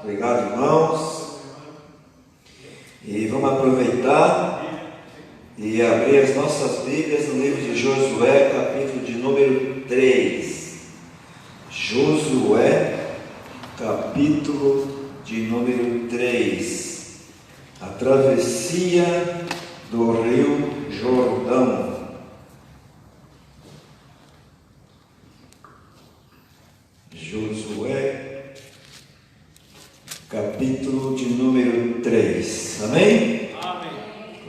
Obrigado, irmãos. E vamos aproveitar e abrir as nossas Bíblias no livro de Josué, capítulo de número 3. Josué, capítulo de número 3. A travessia do Rio Jordão. Josué, capítulo de número 3. Amém? Amém.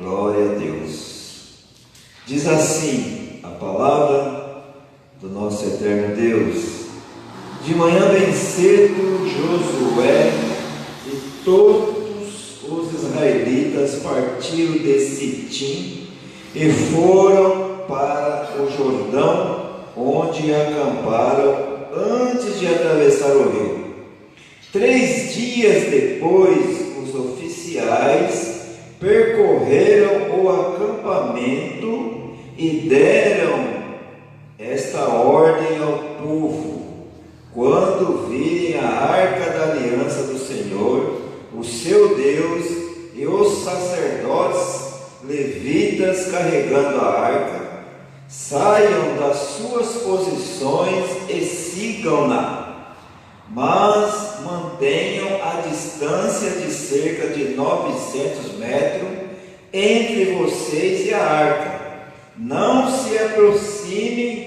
Glória a Deus. Diz assim a palavra do nosso eterno Deus. De manhã bem cedo, Josué e todos os israelitas partiram de Sitim e foram para o Jordão, onde acamparam antes de atravessar o rio. 3 dias depois, os oficiais percorreram o acampamento e deram esta ordem ao povo: quando virem a arca da aliança do Senhor, o seu Deus, e os sacerdotes levitas carregando a arca, saiam das suas posições e sigam-na, mas mantenham a distância de cerca de 900 metros entre vocês e a arca. Não se aproximem.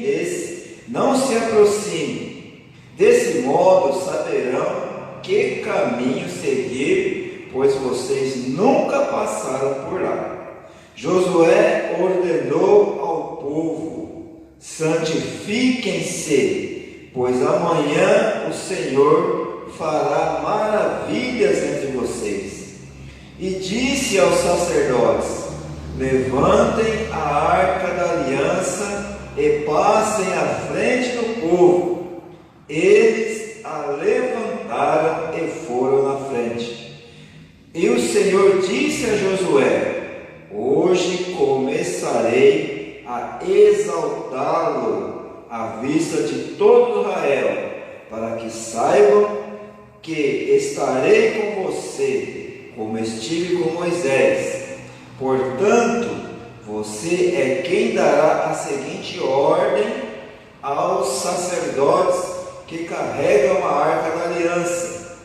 Desse modo saberão que caminho seguir, pois vocês nunca passaram por lá. Josué ordenou ao povo: santifiquem-se, pois amanhã o Senhor fará maravilhas entre vocês. E disse aos sacerdotes: levantem a arca da aliança e passem à frente do povo. Eles a levantaram e foram na frente. E o Senhor disse a Josué: hoje começarei a exaltá-lo à vista de todo Israel, para que saibam que estarei com você, como estive com Moisés. Portanto, você é quem dará a seguinte ordem aos sacerdotes que carregam a arca da aliança: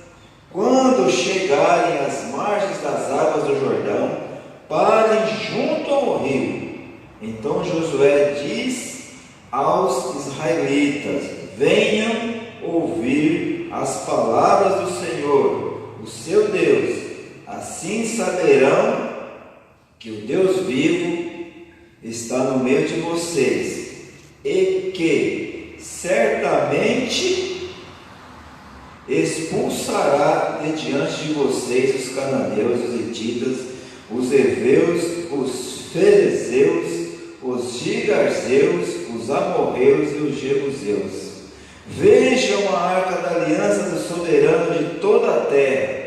quando chegarem às margens das águas do Jordão, parem junto ao rio. Então Josué diz aos israelitas: venham ouvir as palavras do Senhor, o seu Deus. Assim saberão que o Deus vivo está no meio de vocês, e que certamente expulsará de diante de vocês os cananeus, os hititas, os heveus, os ferezeus, os gigarzeus, os amorreus e os jebuseus. Vejam a arca da aliança do soberano de toda a terra.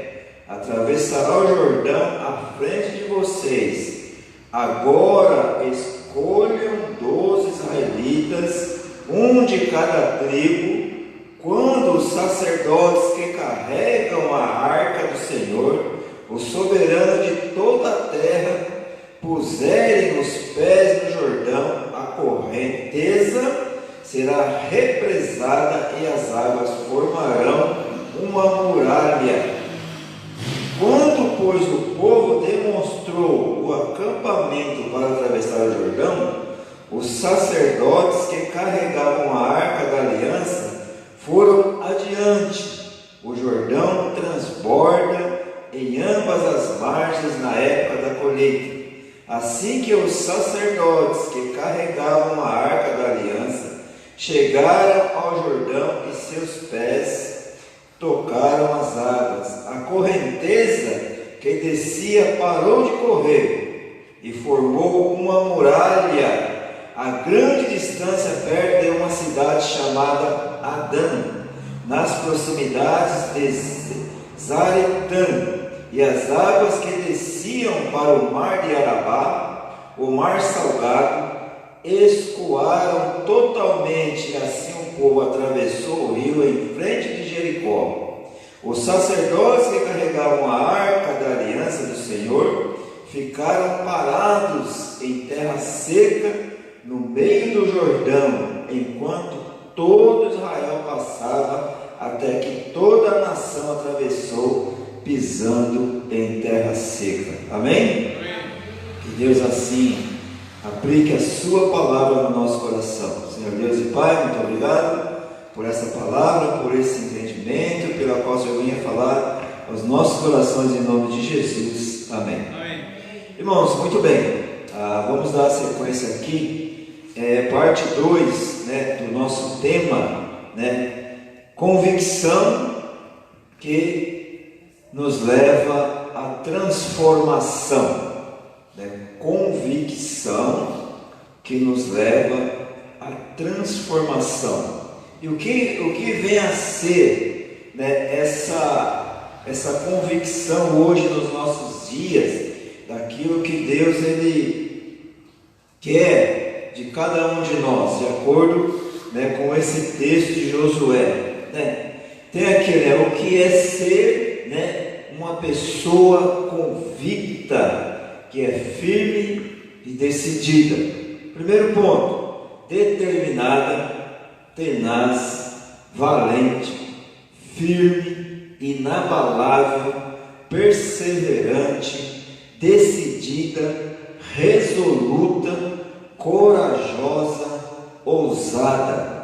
Atravessará o Jordão à frente de vocês. Agora escolham 12 israelitas, um de cada tribo. Quando os sacerdotes que carregam a arca do Senhor, o soberano de toda a terra, puserem os pés no Jordão, a correnteza será represada e as águas formarão uma muralha. Quando, pois, o povo demonstrou o acampamento para atravessar o Jordão, os sacerdotes que carregavam a arca da aliança foram adiante. O Jordão transborda em ambas as margens na época da colheita. Assim que os sacerdotes que carregavam a arca da aliança chegaram ao Jordão e seus pés tocaram as águas, a correnteza que descia parou de correr e formou uma muralha a grande distância perto de uma cidade chamada Adã, nas proximidades de Zaretã. E as águas que desciam para o mar de Arabá, o mar salgado, escoaram totalmente, e assim o povo atravessou o rio em frente de Jericó. Os sacerdotes que carregavam a arca da aliança do Senhor ficaram parados em terra seca, no meio do Jordão, enquanto todo Israel passava, até que toda a nação atravessou, pisando em terra seca. Amém? Que Deus assim aplique a sua palavra no nosso coração. Senhor Deus e Pai, muito obrigado por essa palavra, por esse entendimento, pela qual o Senhor venha falar aos nossos corações em nome de Jesus. Amém. Amém. Irmãos, muito bem, vamos dar sequência aqui, parte 2, do nosso tema, convicção que nos leva à transformação, convicção que nos leva à transformação. E o que vem a ser essa convicção hoje nos nossos dias, daquilo que Deus Ele quer de cada um de nós, de acordo com esse texto de Josué. Tem aqui, o que é ser uma pessoa convicta, que é firme e decidida. Primeiro ponto, determinada, tenaz, valente, firme, inabalável, perseverante, decidida, resoluta, corajosa, ousada.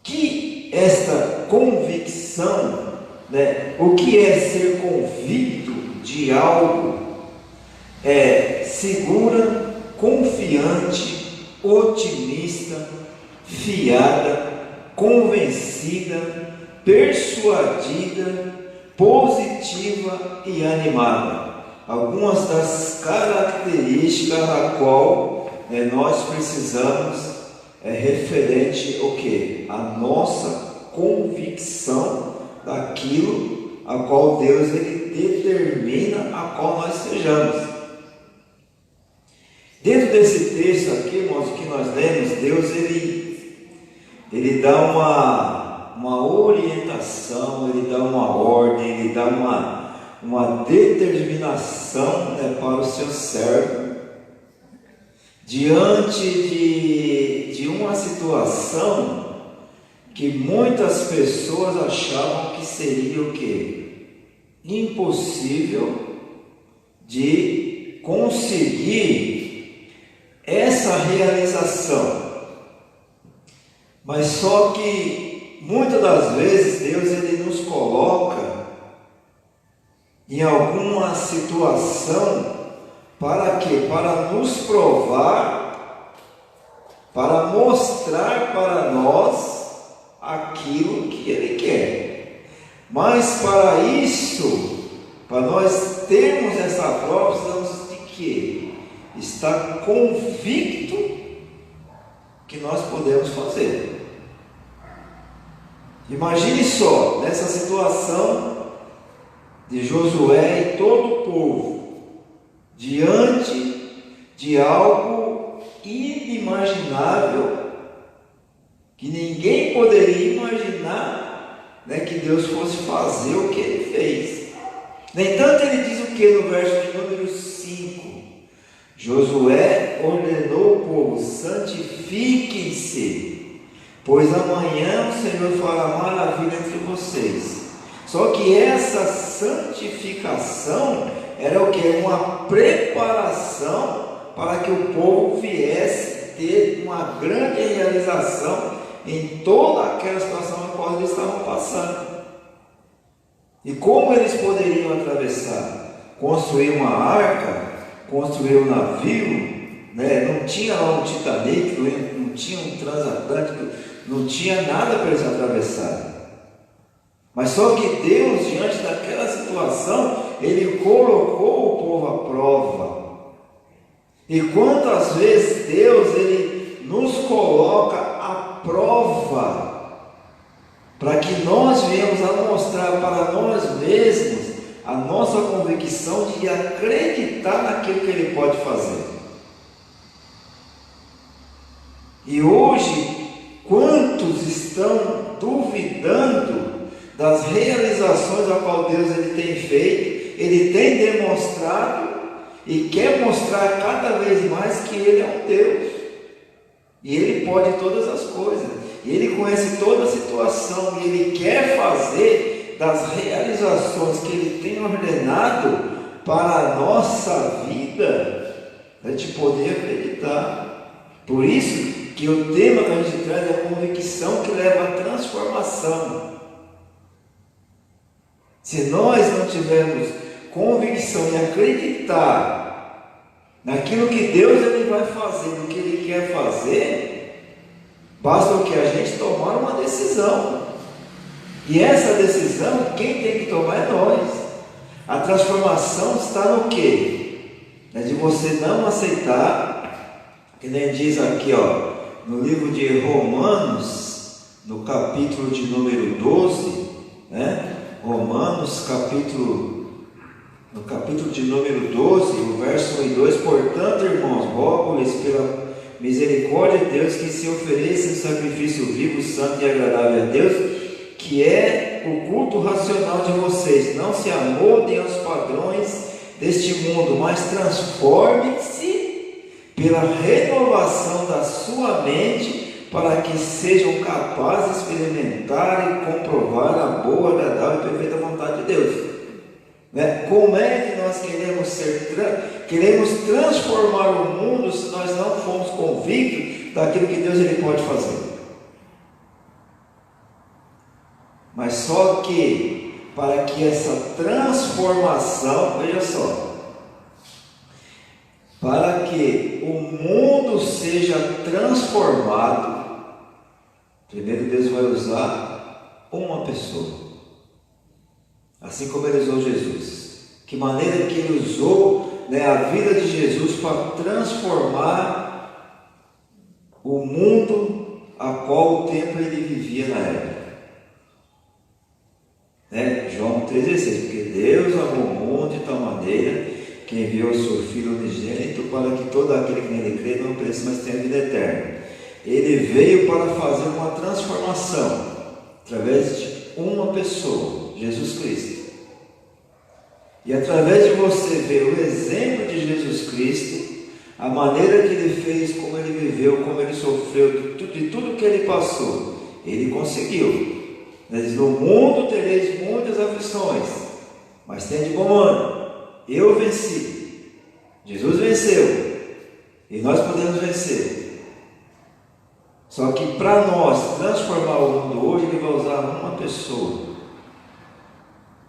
Que esta convicção, o que é ser convicto de algo? É segura, confiante, otimista, fiada, convencida, persuadida, positiva e animada. Algumas das características a qual nós precisamos referente ao quê? A nossa convicção daquilo a qual Deus Ele determina a qual nós sejamos. Dentro desse texto aqui, irmãos, que nós lemos, Deus Ele dá uma orientação, Ele dá uma ordem, Ele dá uma determinação para o seu servo, diante de uma situação que muitas pessoas achavam que seria o quê? Impossível de conseguir essa realização. Mas só que muitas das vezes Deus Ele nos coloca em alguma situação para quê? Para nos provar, para mostrar para nós aquilo que Ele quer. Mas para isso, para nós termos essa prova, precisamos de quê? Estar convicto que nós podemos fazer. Imagine só, nessa situação de Josué e todo o povo, diante de algo inimaginável, que ninguém poderia imaginar, que Deus fosse fazer o que Ele fez. No entanto, Ele diz o que no verso de número 5? Josué ordenou o povo: santifiquem-se, pois amanhã o Senhor fará maravilha entre vocês. Só que essa santificação era o que? Uma preparação para que o povo viesse ter uma grande realização em toda aquela situação na qual eles estavam passando. E como eles poderiam atravessar? Construir uma arca, construir um navio, não tinha lá um Titanic, não tinha um transatlântico, não tinha nada para eles atravessarem. Mas só que Deus, diante daquela situação, Ele colocou o povo à prova. E quantas vezes Deus Ele nos coloca à prova, para que nós venhamos a mostrar para nós mesmos a nossa convicção de acreditar naquilo que Ele pode fazer. E hoje, quantos estão duvidando das realizações a qual Deus ele tem feito, ele tem demonstrado e quer mostrar cada vez mais que ele é um Deus. E ele pode todas as coisas. E ele conhece toda a situação. E ele quer fazer das realizações que ele tem ordenado para a nossa vida, a gente poder acreditar. Por isso que o tema que a gente traz é a convicção que leva à transformação. Se nós não tivermos convicção e acreditar naquilo que Deus ele vai fazer, no que Ele quer fazer, basta o que a gente tomar uma decisão. E essa decisão, quem tem que tomar é nós. A transformação está no quê? É de você não aceitar, que nem diz aqui, no livro de Romanos, no capítulo de número 12, né? Romanos, no capítulo de número 12, o verso 1 e 2, portanto, irmãos, rogo-lhes pela misericórdia de Deus que se ofereça um sacrifício vivo, santo e agradável a Deus, que é o culto racional de vocês. Não se amoldem aos padrões deste mundo, mas transformem-se pela renovação da sua mente, para que sejam capazes de experimentar e comprovar a boa, agradável e perfeita vontade de Deus. Né? Como é que nós queremos transformar o mundo se nós não formos convictos daquilo que Deus ele pode fazer? Mas só que para que essa transformação, veja só, para que o mundo seja transformado, primeiro Deus vai usar uma pessoa. Assim como Ele usou Jesus. Que maneira que Ele usou, né, a vida de Jesus para transformar o mundo a qual o tempo ele vivia na época. Né? João 3,16, porque Deus amou o mundo de tal maneira que enviou o seu Filho unigênito para que todo aquele que nele crê não pereça, mas tenha vida eterna. Ele veio para fazer uma transformação através de uma pessoa, Jesus Cristo. E através de você ver o exemplo de Jesus Cristo, a maneira que ele fez, como ele viveu, como ele sofreu, de tudo que ele passou, ele conseguiu. Ele diz, no mundo tereis muitas aflições, mas tenha de bom ânimo, eu venci. Jesus venceu, e nós podemos vencer. Só que para nós transformar o mundo hoje, ele vai usar uma pessoa.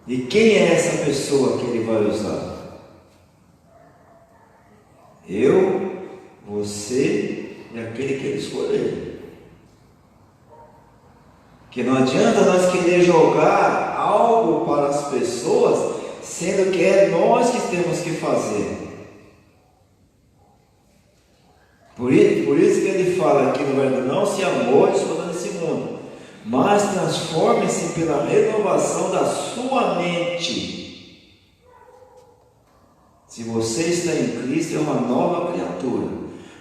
E quem é essa pessoa que ele vai usar? Eu, você e aquele que ele escolher. Que não adianta nós querer jogar algo para as pessoas, sendo que é nós que temos que fazer. Por isso que ele fala aqui no verso, não se amolde nesse mundo, mas transforme-se pela renovação da sua mente. Se você está em Cristo, é uma nova criatura.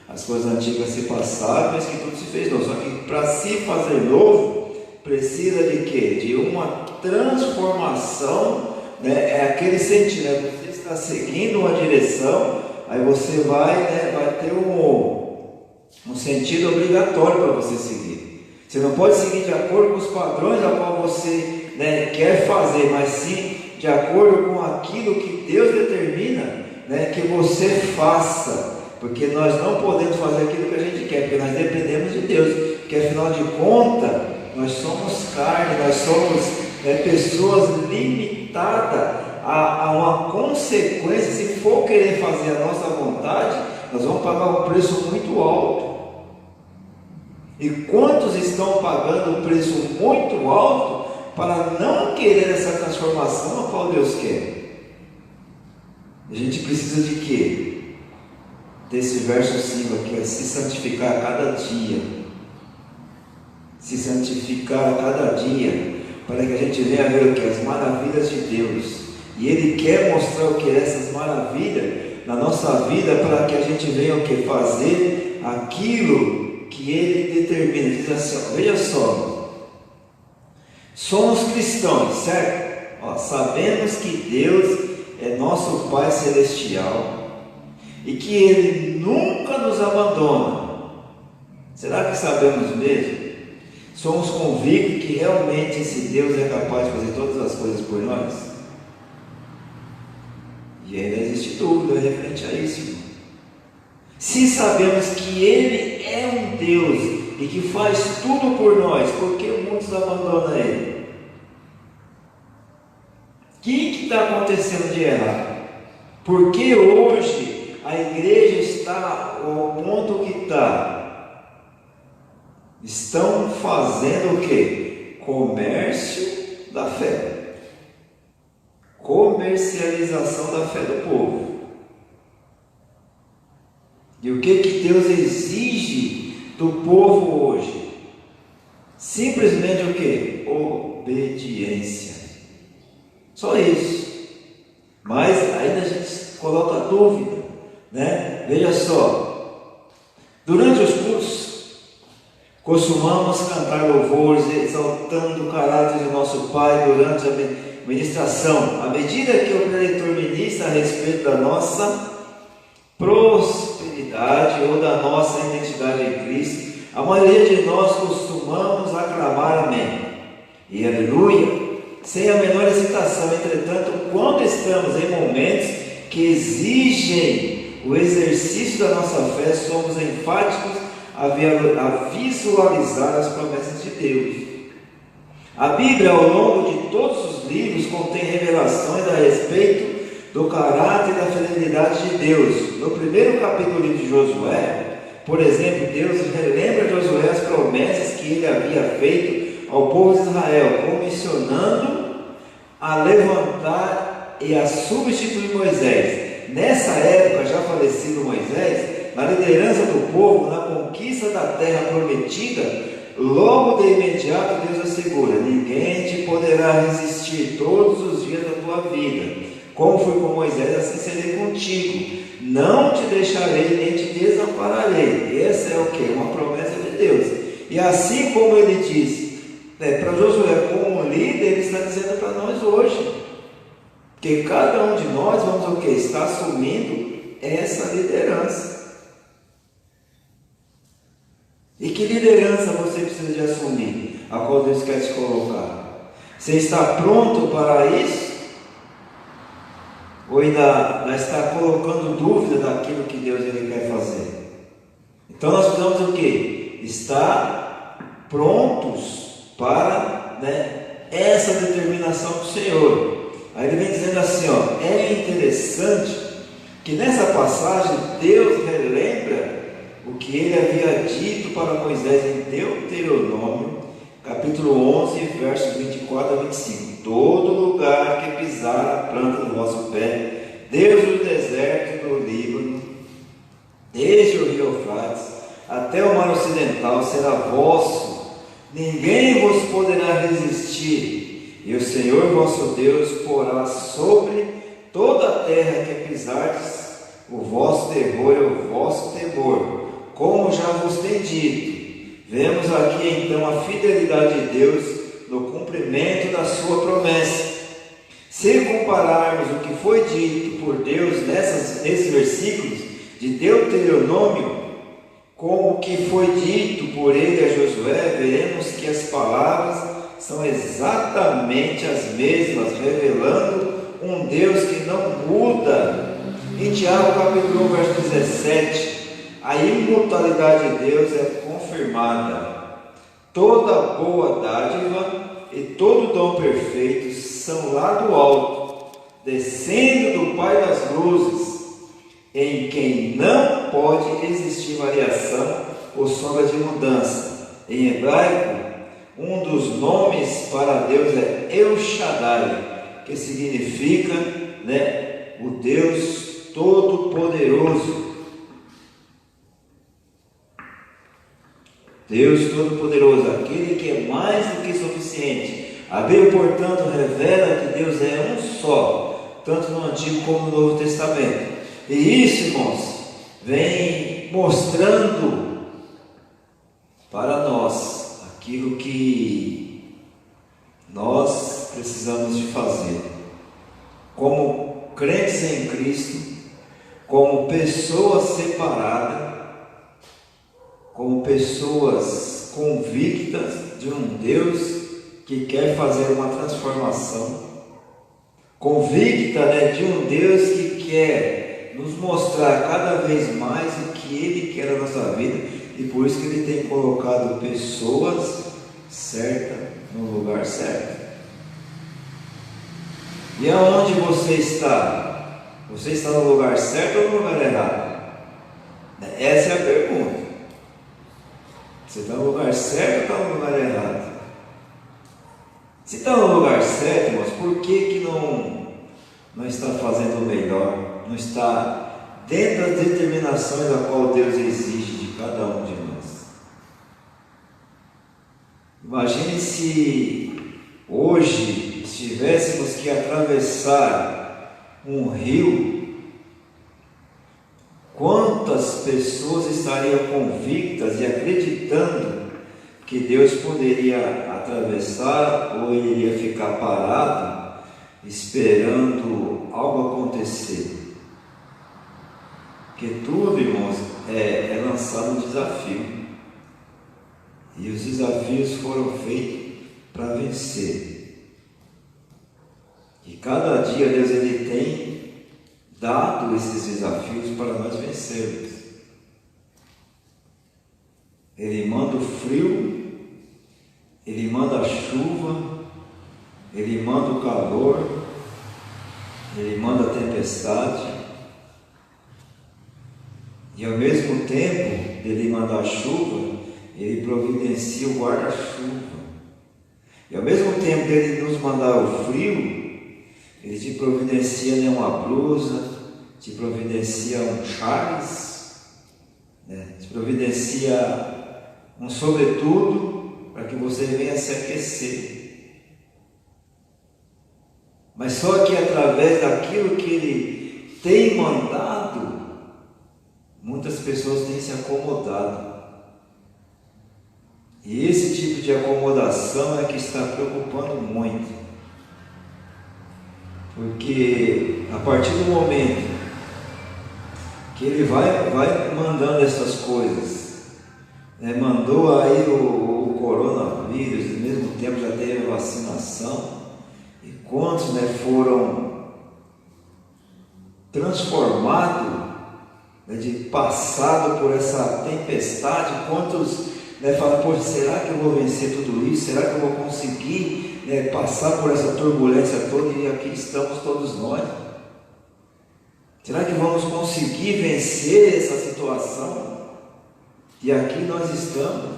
As coisas antigas se passaram, mas que tudo se fez novo. Só que para se fazer novo, precisa de quê? De uma transformação, né? É aquele sentido, né? Você está seguindo uma direção, aí você vai ter um sentido obrigatório para você seguir. Você não pode seguir de acordo com os padrões a qual você, né, quer fazer, mas sim de acordo com aquilo que Deus determina, né, que você faça. Porque nós não podemos fazer aquilo que a gente quer, porque nós dependemos de Deus. Porque afinal de contas, nós somos carne, nós somos pessoas limitadas a uma consequência. Se for querer fazer a nossa vontade, nós vamos pagar um preço muito alto. E quantos estão pagando um preço muito alto para não querer essa transformação a qual Deus quer? A gente precisa de quê? Desse verso 5 aqui, se santificar a cada dia. Se santificar a cada dia, para que a gente venha ver o que? As maravilhas de Deus. E Ele quer mostrar o que é essas maravilhas na nossa vida, para que a gente venha o que? Fazer aquilo que Ele determina. Diz assim, veja só, Somos cristãos, certo? Sabemos que Deus é nosso Pai Celestial e que Ele nunca nos abandona. Será que sabemos mesmo? Somos convictos que realmente esse Deus é capaz de fazer todas as coisas por nós? E ainda existe dúvida referente a isso, irmão. Se sabemos que Ele é um Deus e que faz tudo por nós, por que muitos abandonam Ele? O que está acontecendo de errado? Por que hoje a igreja está ao ponto que está? Estão fazendo o que? Comércio da fé. Comercialização da fé do povo. E o que Deus exige do povo hoje? Simplesmente o que? Obediência. Só isso. Mas ainda a gente coloca dúvida, né? Veja só, durante os cultos costumamos cantar louvores exaltando o caráter de nosso Pai durante a ministração. À medida que o preletor ministra a respeito da nossa prosperidade ou da nossa identidade em Cristo, a maioria de nós costumamos aclamar amém e aleluia, sem a menor hesitação. Entretanto, quando estamos em momentos que exigem o exercício da nossa fé, somos enfáticos a visualizar as promessas de Deus. A Bíblia, ao longo de todos os livros, contém revelações a respeito do caráter e da fidelidade de Deus. No primeiro capítulo de Josué, por exemplo, Deus relembra a Josué as promessas que ele havia feito ao povo de Israel, comissionando a levantar e a substituir Moisés. Nessa época, já falecido Moisés, na liderança do povo, na conquista da terra prometida, logo de imediato Deus assegura: ninguém te poderá resistir todos os dias da tua vida. Como fui com Moisés, assim serei contigo. Não te deixarei nem te desampararei. Essa é o que? Uma promessa de Deus. E assim como ele disse para Josué, como líder, ele está dizendo para nós hoje, que cada um de nós vamos o que? Está assumindo essa liderança. E que liderança você precisa de assumir, a qual Deus quer te colocar? Você está pronto para isso? Ou ainda está colocando dúvida daquilo que Deus ele quer fazer? Então nós precisamos o que? Estar prontos para essa determinação do Senhor. Aí ele vem dizendo assim, é interessante que nessa passagem Deus relembra o que ele havia dito para Moisés em Deuteronômio, capítulo 11, versos 24 a 25. Todo lugar que pisar a planta do vosso pé, desde o deserto do Líbano, desde o rio Eufrates até o mar ocidental, será vosso. Ninguém vos poderá resistir. E o Senhor vosso Deus porá sobre toda a terra que pisardes o vosso terror e o vosso temor, como já vos tem dito. Vemos aqui então a fidelidade de Deus no cumprimento da sua promessa. Se compararmos o que foi dito por Deus nesses versículos de Deuteronômio com o que foi dito por ele a Josué, veremos que as palavras são exatamente as mesmas, revelando um Deus que não muda. Em Tiago capítulo 1, verso 17, a imutabilidade de Deus é confirmada. Toda boa dádiva e todo dom perfeito são lá do alto, descendo do Pai das luzes, em quem não pode existir variação ou sombra de mudança. Em hebraico, um dos nomes para Deus é El Shaddai, que significa o Deus Todo-Poderoso. Deus Todo-Poderoso, aquele que é mais do que suficiente. A Bíblia, portanto, revela que Deus é um só, tanto no Antigo como no Novo Testamento. E isso, irmãos, vem mostrando para nós aquilo que nós precisamos de fazer, como crentes em Cristo, como pessoas separadas, como pessoas convictas de um Deus que quer fazer uma transformação, convicta, de um Deus que quer nos mostrar cada vez mais o que Ele quer na nossa vida, e por isso que Ele tem colocado pessoas certas no lugar certo. E aonde você está? Você está no lugar certo ou no lugar errado? Essa é a pergunta. Você está no lugar certo ou está no lugar errado? Se está no lugar certo, irmãos, por que não está fazendo o melhor? Não está dentro das determinações da qual Deus exige de cada um de nós? Imagine se hoje tivéssemos que atravessar um rio, quantas pessoas estariam convictas e acreditando que Deus poderia atravessar, ou ele iria ficar parado esperando algo acontecer? Porque tudo, irmãos, é lançado um desafio, e os desafios foram feitos para vencer. E cada dia Deus ele tem dado esses desafios para nós vencermos. Ele manda o frio, Ele manda a chuva, Ele manda o calor, Ele manda a tempestade, e ao mesmo tempo Ele manda a chuva, Ele providencia o guarda-chuva, e ao mesmo tempo Ele nos mandar o frio, Ele te providencia uma blusa, te providencia um Charles, te providencia um sobretudo, para que você venha se aquecer. Mas só que através daquilo que Ele tem mandado, muitas pessoas têm se acomodado. E esse tipo de acomodação é que está preocupando muito. Porque a partir do momento que Ele vai mandando essas coisas, mandou aí o coronavírus, ao mesmo tempo já teve a vacinação, e quantos foram transformados, de passado por essa tempestade, quantos falam, poxa, será que eu vou vencer tudo isso? Será que eu vou conseguir passar por essa turbulência toda? E aqui estamos todos nós. Será que vamos conseguir vencer essa situação? E aqui nós estamos.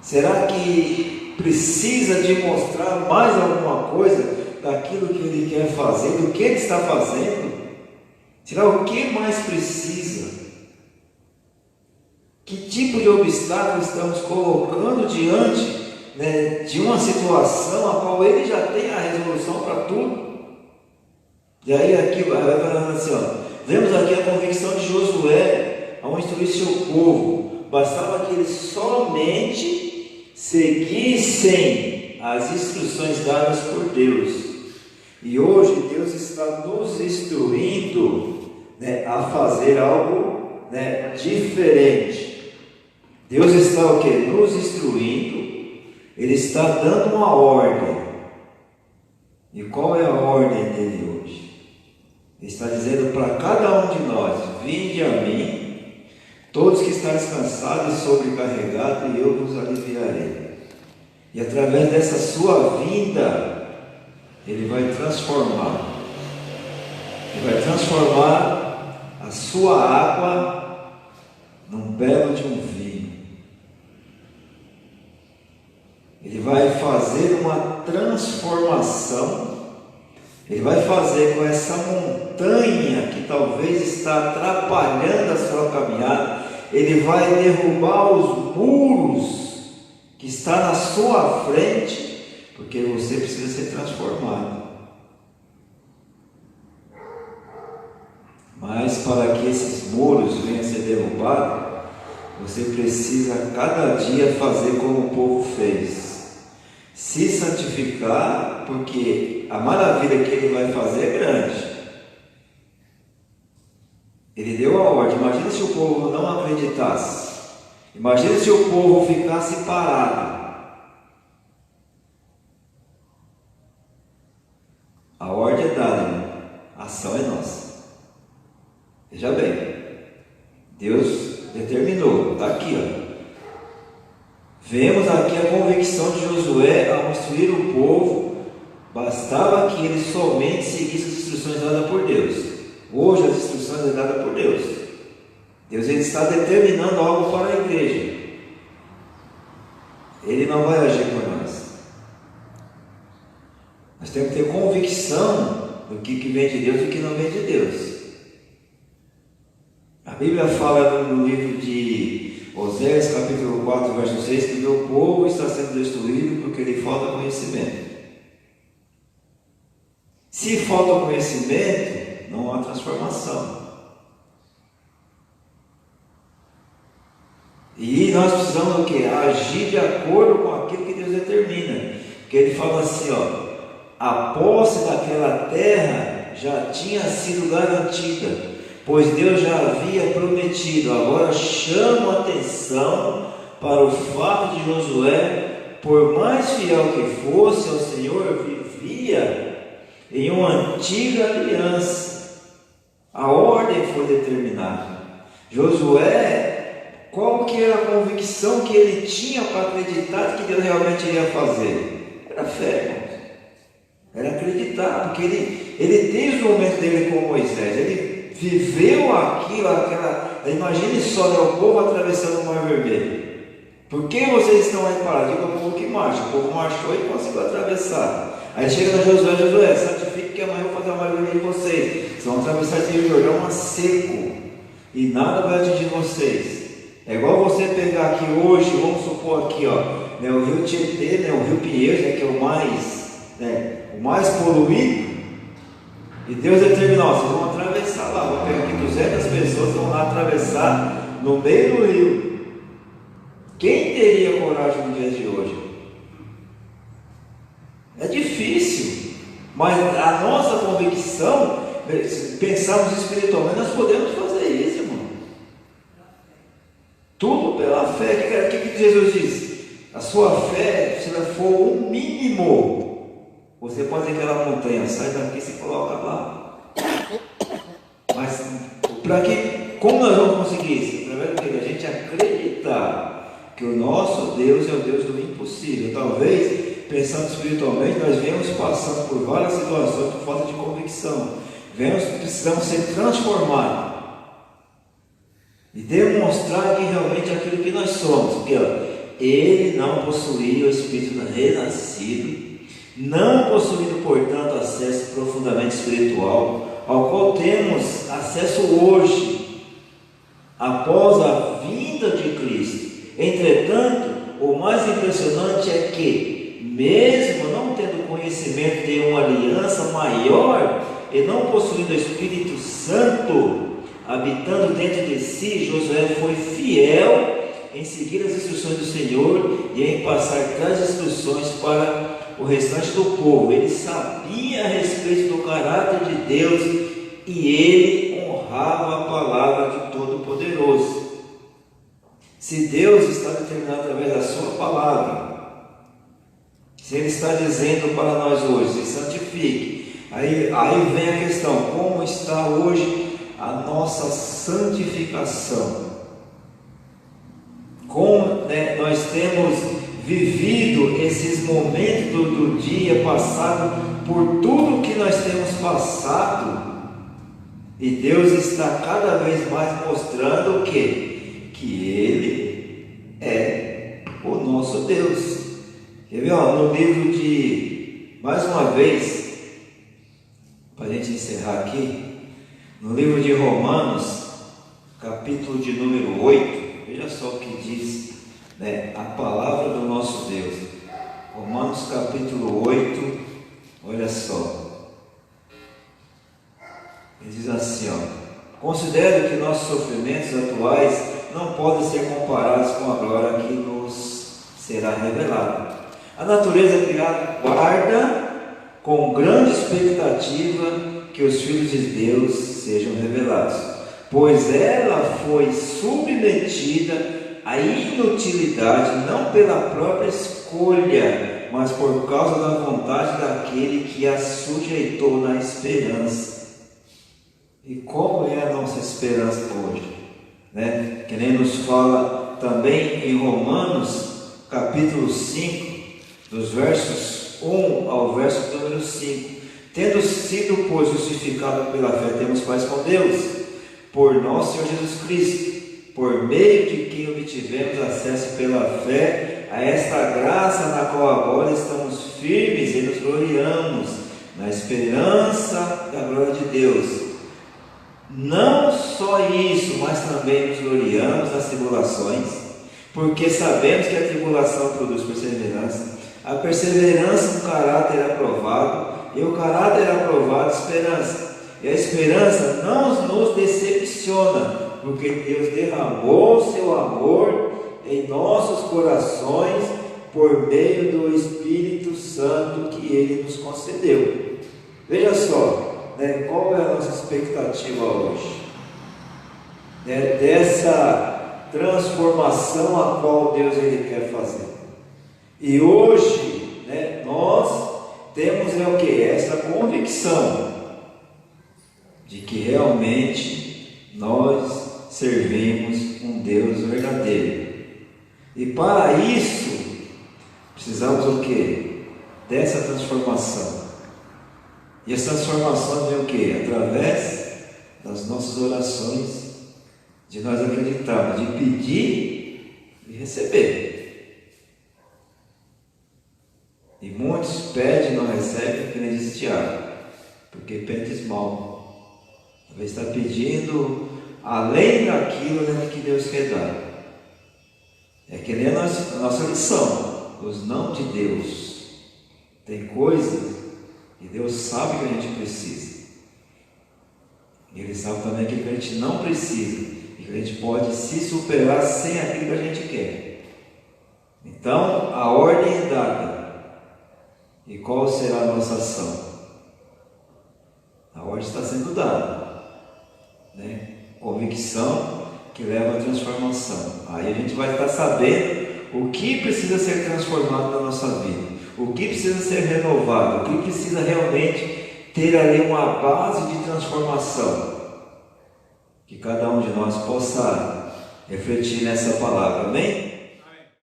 Será que precisa de mostrar mais alguma coisa daquilo que Ele quer fazer, do que Ele está fazendo? Será o que mais precisa? Que tipo de obstáculo estamos colocando diante de uma situação a qual Ele já tem a resolução para tudo? E aí aqui vai falando assim, vemos aqui a convicção de Josué ao instruir seu povo. Bastava que eles somente seguissem as instruções dadas por Deus. E hoje Deus está nos instruindo a fazer algo diferente. Deus está o quê? Nos instruindo. Ele está dando uma ordem. E qual é a ordem dele hoje? Ele está dizendo para cada um de nós: vinde a mim, todos que estão descansados e sobrecarregados, e eu vos aliviarei. E através dessa sua vinda, Ele vai transformar. Ele vai transformar a sua água num belo de um vinho. Ele vai fazer uma transformação. Ele vai fazer com essa montanha que talvez está atrapalhando a sua caminhada, Ele vai derrubar os muros que está na sua frente, porque você precisa ser transformado. Mas para que esses muros venham a ser derrubados, você precisa cada dia fazer como o povo fez. se santificar, porque a maravilha que ele vai fazer é grande. Ele deu a ordem. Imagina se o povo não acreditasse. Imagina se o povo ficasse parado. A ordem é dada, irmão. A ação é nossa. Veja bem, Deus determinou, está aqui, ó. Vemos aqui a convicção de Josué ao instruir o povo. Bastava que ele somente seguisse as instruções dadas por Deus. Hoje as instruções são dadas por Deus. Deus ele está determinando algo para a igreja. Ele não vai agir por nós. Nós temos que ter convicção do que vem de Deus e do que não vem de Deus. A Bíblia fala no livro de Oséias, capítulo 4, verso 6, que o meu povo está sendo destruído porque lhe falta conhecimento. Se falta conhecimento, não há transformação. E nós precisamos do que? Agir de acordo com aquilo que Deus determina. Porque ele fala assim, ó, a posse daquela terra já tinha sido garantida, pois Deus já havia prometido. Agora chamo a atenção para o fato de Josué, por mais fiel que fosse ao Senhor, vivia em uma antiga aliança. A ordem foi determinada. Josué, qual que era a convicção que ele tinha para acreditar que Deus realmente iria fazer? Era fé, irmãos. Era acreditar, porque ele desde o momento dele com Moisés, ele viveu aquilo, imagine só, né, o povo atravessando o Mar Vermelho. Por que vocês estão aí parados? Diga o povo que marcha. O povo marchou e conseguiu atravessar. Aí chega na Josué, santifique que amanhã eu vou fazer uma maravilha em vocês. Vocês vão atravessar esse Rio Jordão a seco, e nada vai atingir vocês. É igual você pegar aqui hoje, vamos supor aqui, ó, né, o Rio Tietê, né, o Rio Pinheiros, né, que é o mais poluído, e Deus determinou, vocês vão atravessar lá, vou pegar aqui 200 pessoas, vão lá atravessar no meio do rio. Quem teria coragem no dia de hoje? É difícil, mas a nossa convicção, se pensarmos espiritualmente, nós podemos fazer isso, irmão. Tudo pela fé. O que Jesus diz? A sua fé, se ela for o mínimo, você pode dizer aquela montanha, sai daqui e se coloca lá. Mas para que, como nós vamos conseguir isso? Através do que? A gente acreditar que o nosso Deus é o Deus do impossível. Talvez, pensando espiritualmente, nós viemos passando por várias situações por falta de convicção. Precisamos ser transformados e demonstrar que realmente é aquilo que nós somos. Porque ele não possuía o espírito renascido, não possuindo, portanto, acesso profundamente espiritual, ao qual temos acesso hoje, após a vinda de Cristo. Entretanto, o mais impressionante é que, mesmo não tendo conhecimento de uma aliança maior, e não possuindo o Espírito Santo habitando dentro de si, Josué foi fiel em seguir as instruções do Senhor e em passar tais instruções para o restante do povo. Ele sabia a respeito do caráter de Deus e ele honrava a palavra de Todo-Poderoso. Se Deus está determinado através da sua palavra, se Ele está dizendo para nós hoje, se santifique, aí vem a questão, como está hoje a nossa santificação? Como nós temos vivido esses momentos do dia passado, por tudo que nós temos passado, e Deus está cada vez mais mostrando o quê? Que Ele é o nosso Deus. Quer ver? No livro de, mais uma vez, para a gente encerrar aqui, no livro de Romanos, capítulo de número 8, veja só o que diz, a palavra do nosso Deus. Romanos capítulo 8, olha só. Ele diz assim, considero que nossos sofrimentos atuais não podem ser comparados com a glória que nos será revelada. A natureza criada guarda com grande expectativa que os filhos de Deus sejam revelados, pois ela foi submetida à inutilidade não pela própria escolha, mas por causa da vontade daquele que a sujeitou na esperança. E como é a nossa esperança hoje? Que nem nos fala também em Romanos, capítulo 5, dos versos 1 ao verso número 5. Tendo sido, pois, justificados pela fé, temos paz com Deus, por nosso Senhor Jesus Cristo, por meio de quem obtivemos acesso pela fé a esta graça na qual agora estamos firmes e nos gloriamos, na esperança da glória de Deus. Não só isso, mas também nos gloriamos nas tribulações, porque sabemos que a tribulação produz perseverança, a perseverança um caráter aprovado, e o caráter aprovado esperança, e a esperança não nos decepciona, porque Deus derramou seu amor em nossos corações por meio do Espírito Santo que Ele nos concedeu. Veja só, qual é a nossa expectativa hoje? Dessa transformação a qual Deus Ele quer fazer. E hoje, nós temos o que? Essa convicção de que realmente nós servimos um Deus verdadeiro. E para isso, precisamos o que? Dessa transformação. E essa transformação vem o que? Através das nossas orações, de nós acreditarmos, de pedir e receber. E muitos pedem e não recebem, que nem disse Tiago, porque pede mal. Talvez está pedindo além daquilo que Deus quer dar. É que nem a nossa lição, os não de Deus. Tem coisas que Deus sabe que a gente precisa. E Ele sabe também que a gente não precisa. E que a gente pode se superar sem aquilo que a gente quer. Então, a ordem é dada. E qual será a nossa ação? A ordem está sendo dada. Convicção que leva à transformação. Aí a gente vai estar sabendo o que precisa ser transformado na nossa vida, o que precisa ser renovado, o que precisa realmente ter ali uma base de transformação. Que cada um de nós possa refletir nessa palavra, amém?